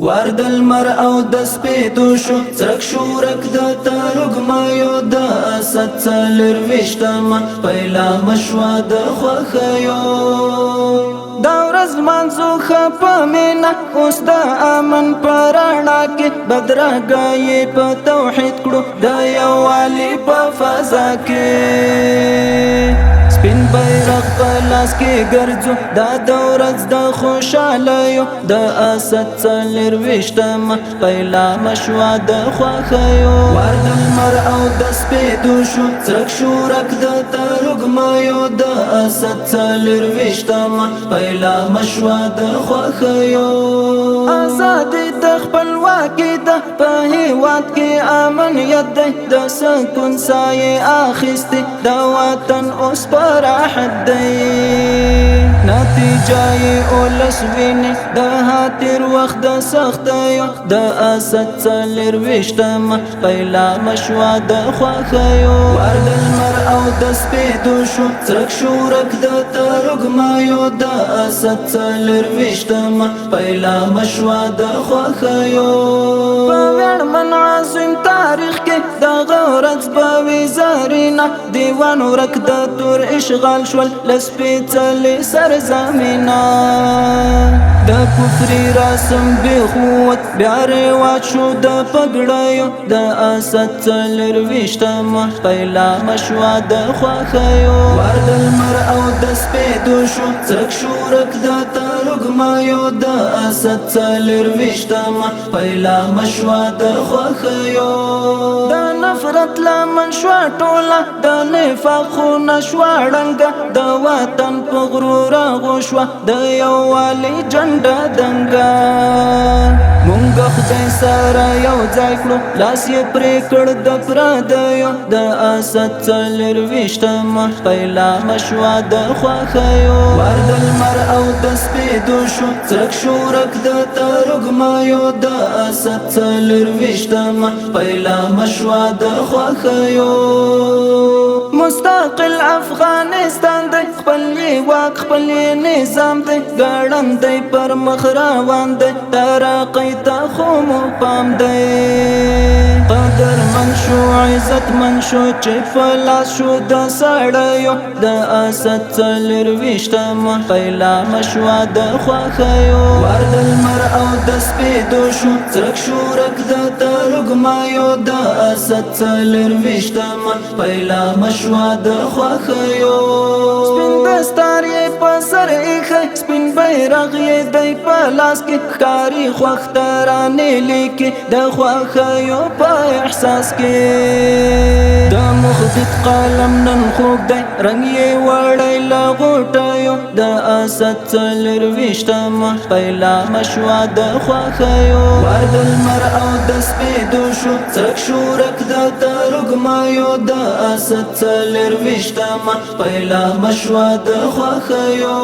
وارد المر او د سپیدو شو څرک شورک د ترګمایو د اسد څلر وشتما پیلا مشوا د خوخیو دا ورځ منځو خپه مینا اوس د امن پرانا کې بدرګای په توحید کړو د یووالي په فضا کې سپین بیرغ په لاس کې ګرځو دا د ورځ د خوشحالیو د اسد څلر وشتما پیلا مشوا د خوښیو وار د لمر او د سپیدو شو څرک شورک د ترګمایو د اسد څلر وشتما پیلا مشوا د خوښیو ازادي د خپلواکي د په هیواد کې امنیت دی د سکون سایه اخیستي د وطن اوس راحت دی نتیجه اولس ویني د هاتیر وخت د سختیو د اسد څلر وشتما پیلا مشوا د خوښیو وار د لمر او د سپیدو شو څرک شورک د ترګمایو د اسد څلر وشتما پیلا مشوا د خوښیو په ویاړمن عظیم تاریخ کې د غورځ په وزارینا دیوان ورک د تور اشغال شول لسپیڅلې سرزمینا د کفري رسم بخوت بیا رواج شو د پګړیو د اسد څلر وشتما پیلا مشوا د خوښیو وار د لمر او د سپیدو شو څرک شورک د ترګمایو د اسد څلر وشتما پیلا مشوا د خوښیو د نفرت لمن شوا ټوله د نفاق نشوا ړنګه د وطن په غرور غوشوا د یووالي جنډه دنګه مونږ خدای سره یو ځای کړو لاس یې پرې کړ د پردیو د اسد څلر وشتما پیلا مشوا د خوښیو وار د لمر او د سپیدو شو څرک شورک د ترګمایو د اسد څلر وشتما پیلا مشوا د خوښیو مستقل افغانستان دی خپل واک خپل نظام دی ګړن دی پر مخ روان دی ترقی ته خو مو پام دی قدر من شو عزت من شو چې فلاس شو د سړیو د اسد څلر وشتما پیلا مشوا د خوښیو وار د لمر او د سپیدو شو څرک شورک د ترګمایو د اسد څلر وشتما پیلا مشوا د خوښیو سپین دستار یې په سر ایښی سپین بیرغ یې دی په لاس کې ښکاري خوښ ترانې لیکي د خوښیو په احساس کې د مخبط قلم نن خوږ دی رنګ یې وړی له غوټیو د اسد څلر وشتما پیلا مشوا د خوښیو وار د لمر او د سپیدو شو څرک شورک د ترګمایو د اسد څلر وشتما پیلا مشوا د خوښیو